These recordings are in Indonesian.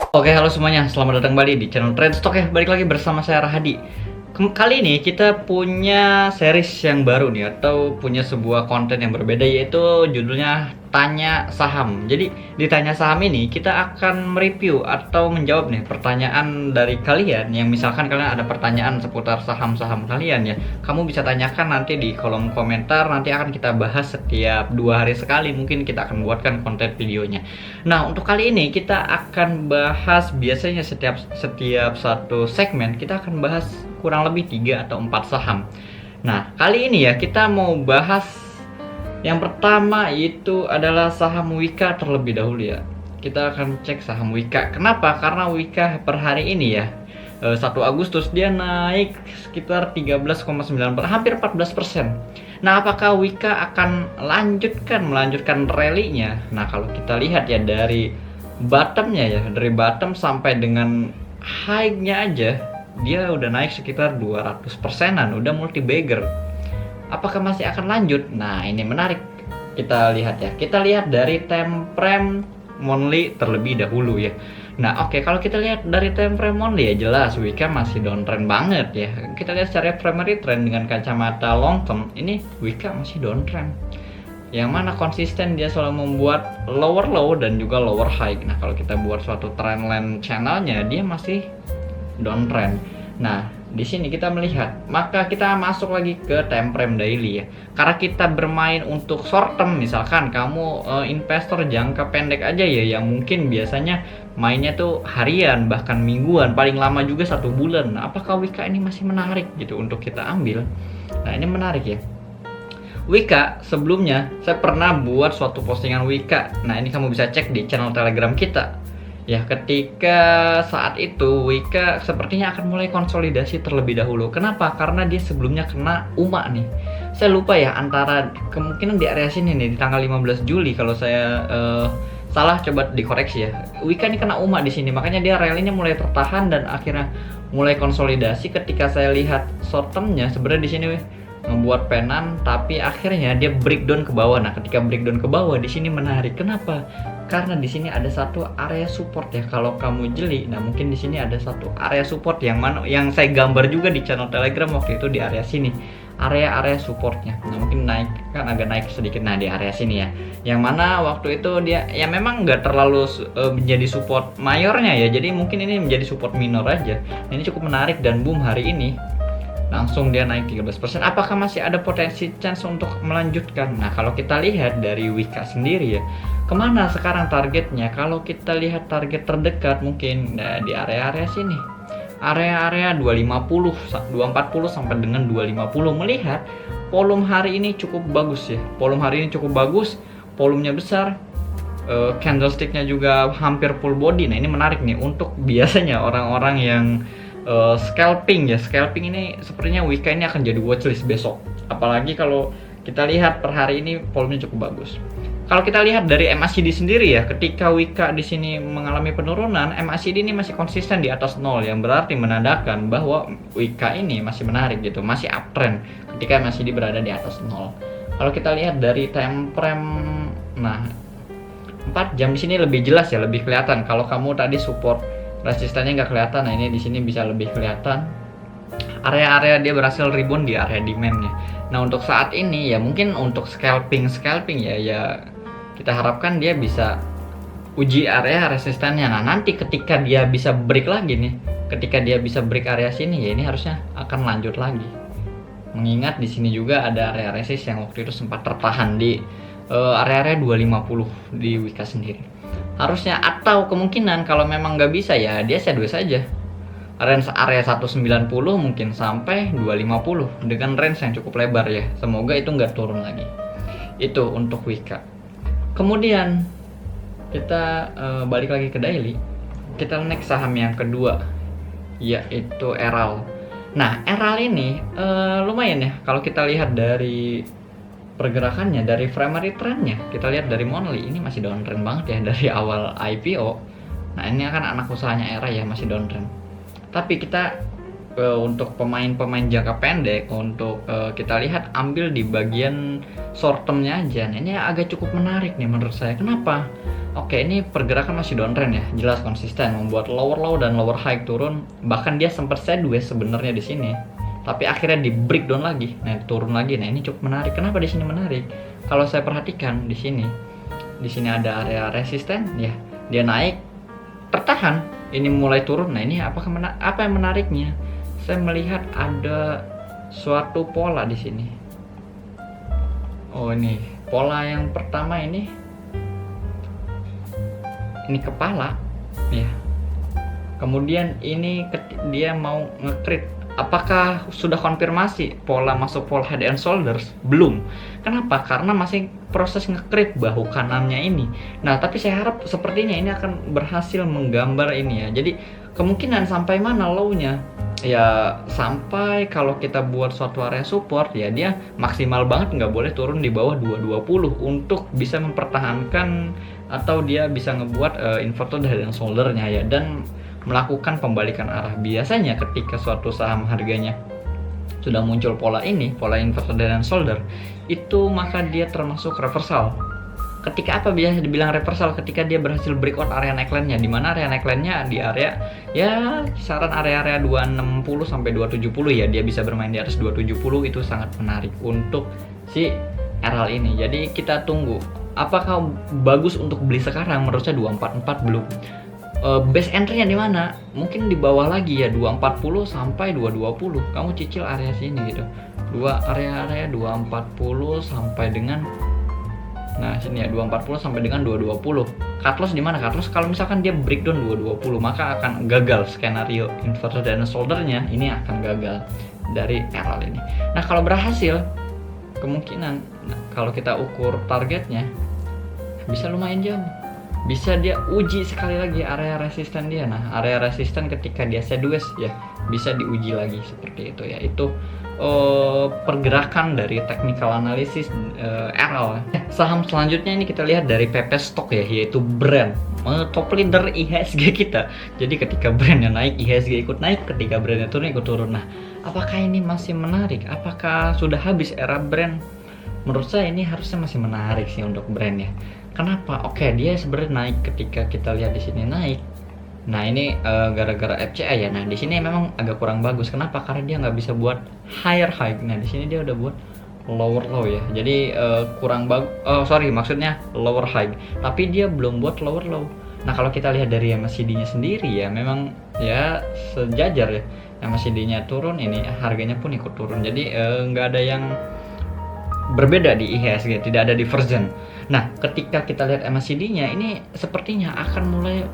Oke, halo semuanya. Selamat datang kembali di channel Trade Stock ya. Balik lagi bersama saya Rahadi. Kali ini kita punya series yang baru nih, atau punya sebuah konten yang berbeda, yaitu judulnya Tanya Saham. Jadi di Tanya Saham ini kita akan mereview atau menjawab nih pertanyaan dari kalian. Yang misalkan kalian ada pertanyaan seputar saham-saham kalian ya, kamu bisa tanyakan nanti di kolom komentar. Nanti akan kita bahas setiap 2 hari sekali. Mungkin kita akan buatkan konten videonya. Nah, untuk kali ini kita akan bahas, biasanya setiap satu segmen kita akan bahas kurang lebih 3 atau 4 saham. Nah, kali ini ya kita mau bahas yang pertama, itu adalah saham Wika terlebih dahulu ya. Kita akan cek saham Wika. Kenapa? Karena Wika per hari ini ya, 1 Agustus dia naik sekitar 13,9%, hampir 14%. Nah, apakah Wika akan melanjutkan rally-nya? Nah, kalau kita lihat ya dari bottom-nya ya, dari bottom sampai dengan high-nya aja dia udah naik sekitar 200%-an, udah multi bagger. Apakah masih akan lanjut? Nah, ini menarik. Kita lihat ya. Kita lihat dari time frame monthly terlebih dahulu ya. Nah, oke, kalau kita lihat dari time frame monthly ya, jelas Wika masih downtrend banget ya. Kita lihat secara primary trend dengan kacamata long term, ini Wika masih downtrend. Yang mana konsisten dia selalu membuat lower low dan juga lower high. Nah, kalau kita buat suatu trendline channelnya, dia masih downtrend. Nah, di sini kita melihat, maka kita masuk lagi ke time frame daily ya. Karena kita bermain untuk short term, misalkan kamu investor jangka pendek aja ya, yang mungkin biasanya mainnya tuh harian bahkan mingguan, paling lama juga 1 bulan. Nah, apakah Wika ini masih menarik gitu untuk kita ambil? Nah, ini menarik ya. Wika, sebelumnya saya pernah buat suatu postingan Wika. Nah, ini kamu bisa cek di channel Telegram kita. Ya, ketika saat itu Wika sepertinya akan mulai konsolidasi terlebih dahulu. Kenapa? Karena dia sebelumnya kena UMA nih. Saya lupa ya, antara kemungkinan di area sini nih, di tanggal 15 Juli kalau saya salah, coba dikoreksi ya. Wika ini kena UMA di sini, makanya dia rally-nya mulai tertahan dan akhirnya mulai konsolidasi. Ketika saya lihat short term-nya, sebenarnya di sini membuat penan, tapi akhirnya dia breakdown ke bawah. Nah, ketika breakdown ke bawah di sini menarik. Kenapa? Karena di sini ada satu area support ya. Kalau kamu jeli, nah mungkin di sini ada satu area support yang mana yang saya gambar juga di channel Telegram waktu itu, di area sini. Area supportnya. Nah, mungkin naik, kan agak naik sedikit. Nah, di area sini ya. Yang mana waktu itu dia ya memang nggak terlalu menjadi support mayornya ya. Jadi mungkin ini menjadi support minor aja. Nah, ini cukup menarik dan boom hari ini langsung dia naik 13%. Apakah masih ada potensi chance untuk melanjutkan? Nah, kalau kita lihat dari Wika sendiri ya, kemana sekarang targetnya? Kalau kita lihat target terdekat mungkin di area-area sini, area-area 250, 240 sampai dengan 250. Melihat volume hari ini cukup bagus ya, volumenya besar, candlesticknya juga hampir full body. Nah, ini menarik nih untuk biasanya orang-orang yang scalping ya. Scalping ini sepertinya Wika ini akan jadi watchlist besok. Apalagi kalau kita lihat per hari ini volumenya cukup bagus. Kalau kita lihat dari MACD sendiri ya, ketika Wika di sini mengalami penurunan, MACD ini masih konsisten di atas 0, yang berarti menandakan bahwa Wika ini masih menarik gitu, masih uptrend ketika MACD berada di atas 0. Kalau kita lihat dari time frame, nah 4 jam di sini lebih jelas ya, lebih kelihatan. Kalau kamu tadi support resistannya nggak kelihatan, nah ini di sini bisa lebih kelihatan. Area-area dia berhasil rebound di area demandnya. Nah, untuk saat ini ya mungkin untuk scalping ya kita harapkan dia bisa uji area resistannya. Nah, nanti ketika dia bisa break lagi nih, ketika dia bisa break area sini ya, ini harusnya akan lanjut lagi. Mengingat di sini juga ada area resist yang waktu itu sempat tertahan di area-area 250 di Wika sendiri. Harusnya, atau kemungkinan kalau memang nggak bisa ya dia sideways saja, range area 190 mungkin sampai 250 dengan range yang cukup lebar ya. Semoga itu nggak turun lagi. Itu untuk Wika. Kemudian kita balik lagi ke daily. Kita next saham yang kedua, yaitu Eral. Nah, Eral ini lumayan ya kalau kita lihat dari pergerakannya, dari primary trendnya. Kita lihat dari monthly, ini masih downtrend banget ya dari awal IPO. Nah, ini kan anak usahanya Era ya, masih downtrend. Tapi kita untuk pemain-pemain jangka pendek, untuk kita lihat ambil di bagian short termnya aja. Nah, ini agak cukup menarik nih menurut saya. Kenapa? Oke, ini pergerakan masih downtrend ya, jelas konsisten membuat lower low dan lower high turun. Bahkan dia sempat sideways sebenarnya di sini, tapi akhirnya di breakdown lagi. Nah, turun lagi. Nah, ini cukup menarik. Kenapa di sini menarik? Kalau saya perhatikan di sini ada area resisten ya. Dia naik, tertahan, ini mulai turun. Nah, ini apa yang menariknya? Saya melihat ada suatu pola di sini. Oh, ini pola yang pertama ini kepala ya. Kemudian ini dia mau nge-crit. Apakah sudah konfirmasi pola masuk pola head and shoulders? Belum. Kenapa? Karena masih proses nge-crit bahu kanannya ini. Nah, tapi saya harap sepertinya ini akan berhasil menggambar ini ya. Jadi kemungkinan sampai mana low-nya? Ya sampai kalau kita buat suatu area support ya dia maksimal banget nggak boleh turun di bawah 220 untuk bisa mempertahankan atau dia bisa ngebuat inverted head and shoulder-nya ya, dan melakukan pembalikan arah. Biasanya ketika suatu saham harganya sudah muncul pola inverted head and shoulder, itu maka dia termasuk reversal. Ketika apa biasa dibilang reversal? Ketika dia berhasil breakout area neckline-nya, di mana area neckline-nya di area ya kisaran area 260 sampai 270 ya, dia bisa bermain di atas 270. Itu sangat menarik untuk si RL ini. Jadi kita tunggu apakah bagus untuk beli sekarang. Menurut saya 244 belum. Base entry-nya di mana? Mungkin di bawah lagi ya, 240 sampai 220. Kamu cicil area sini gitu. Area 240 sampai dengan sini ya 240 sampai dengan 220. Cut loss di mana? Cut loss kalau misalkan dia breakdown 220 maka akan gagal skenario inverted head and shoulder-nya, ini akan gagal dari RL ini. Nah, kalau berhasil kemungkinan kalau kita ukur targetnya bisa lumayan jauh. Bisa dia uji sekali lagi area resisten dia. Nah, area resisten ketika dia sideways ya bisa diuji lagi seperti itu ya. Itu pergerakan dari technical analysis RL. Saham selanjutnya ini kita lihat dari PP Stock ya, yaitu brand top leader IHSG kita. Jadi ketika brandnya naik, IHSG ikut naik. Ketika brandnya turun, ikut turun. Nah, apakah ini masih menarik? Apakah sudah habis era brand? Menurut saya ini harusnya masih menarik sih untuk brand ya. Kenapa? Oke, dia sebenarnya naik ketika kita lihat di sini naik. Nah, ini gara-gara FCA ya. Nah, di sini memang agak kurang bagus. Kenapa? Karena dia nggak bisa buat higher high. Nah, di sini dia udah buat lower low ya. Jadi kurang bagus. Maksudnya lower high. Tapi dia belum buat lower low. Nah, kalau kita lihat dari MACD-nya sendiri ya, memang ya sejajar ya. MACD-nya turun, ini harganya pun ikut turun. Jadi nggak ada yang berbeda di IHSG, tidak ada diversion. Nah, ketika kita lihat MACD-nya ini sepertinya akan mulai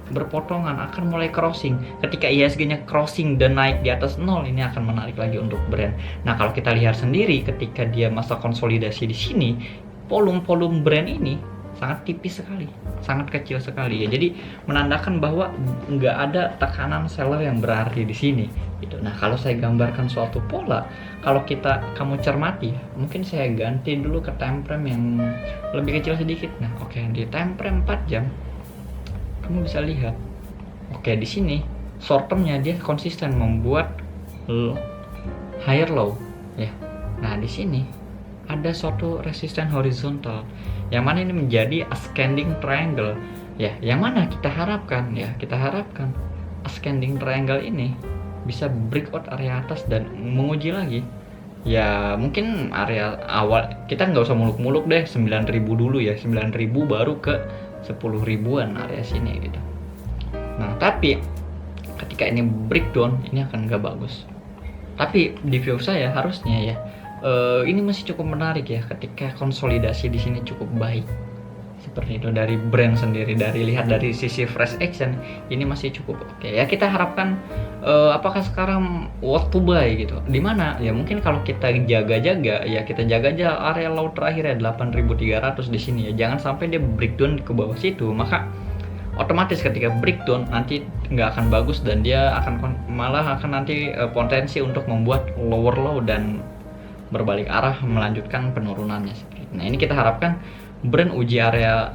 berpotongan, akan mulai crossing. Ketika IHSG-nya crossing dan naik di atas 0, ini akan menarik lagi untuk brand. Nah, kalau kita lihat sendiri ketika dia masa konsolidasi di sini, volume brand ini sangat tipis sekali, sangat kecil sekali ya. Jadi menandakan bahwa nggak ada tekanan seller yang berarti di sini gitu. Nah, kalau saya gambarkan suatu pola, kalau kamu cermati ya, mungkin saya ganti dulu ke time frame yang lebih kecil sedikit. Nah, oke, di time frame 4 jam kamu bisa lihat, oke, di sini short termnya dia konsisten membuat higher low ya. Nah, di sini ada suatu resisten horizontal yang mana ini menjadi ascending triangle ya, yang mana kita harapkan ascending triangle ini bisa breakout area atas dan menguji lagi ya. Mungkin area awal kita nggak usah muluk-muluk deh, 9.000 dulu ya, 9.000 baru ke 10 ribuan area sini gitu. Nah, tapi ketika ini breakdown ini akan nggak bagus. Tapi di view saya harusnya ya ini masih cukup menarik ya ketika konsolidasi di sini cukup baik. Seperti itu dari brand sendiri, lihat dari sisi fresh action ini masih cukup oke ya. Kita harapkan apakah sekarang worth to buy gitu. Di mana? Ya mungkin kalau kita jaga-jaga ya, kita jaga aja area low terakhir ya 8.300 di sini ya. Jangan sampai dia breakdown ke bawah situ, maka otomatis ketika breakdown nanti nggak akan bagus dan dia malah akan nanti potensi untuk membuat lower low dan berbalik arah melanjutkan penurunannya seperti itu. Nah, ini kita harapkan brand uji area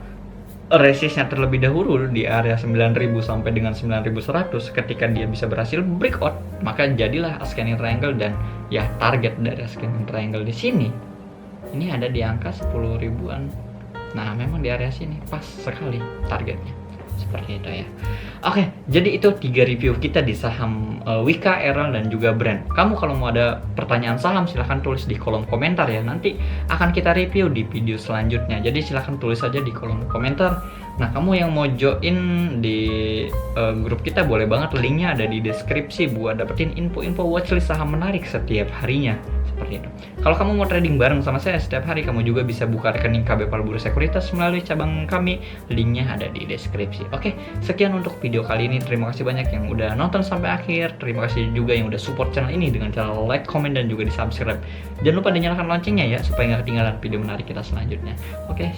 resistnya terlebih dahulu di area 9.000 sampai dengan 9.100. Ketika dia bisa berhasil breakout, maka jadilah ascending triangle, dan ya target dari ascending triangle di sini ini ada di angka 10 ribuan. Nah, memang di area sini pas sekali targetnya. Seperti itu ya. Oke, jadi itu 3 review kita di saham Wika, Eral, dan juga Brand. Kamu kalau mau ada pertanyaan saham silahkan tulis di kolom komentar ya. Nanti akan kita review di video selanjutnya. Jadi silahkan tulis saja di kolom komentar. Nah, kamu yang mau join di grup kita boleh banget, linknya ada di deskripsi buat dapetin info-info watchlist saham menarik setiap harinya. Seperti itu. Kalau kamu mau trading bareng sama saya setiap hari, kamu juga bisa buka rekening KB Palburu Sekuritas melalui cabang kami. Linknya ada di deskripsi. Oke, sekian untuk video kali ini. Terima kasih banyak yang udah nonton sampai akhir. Terima kasih juga yang udah support channel ini dengan cara like, comment, dan juga di subscribe. Jangan lupa dinyalakan loncengnya ya, supaya nggak ketinggalan video menarik kita selanjutnya. Oke.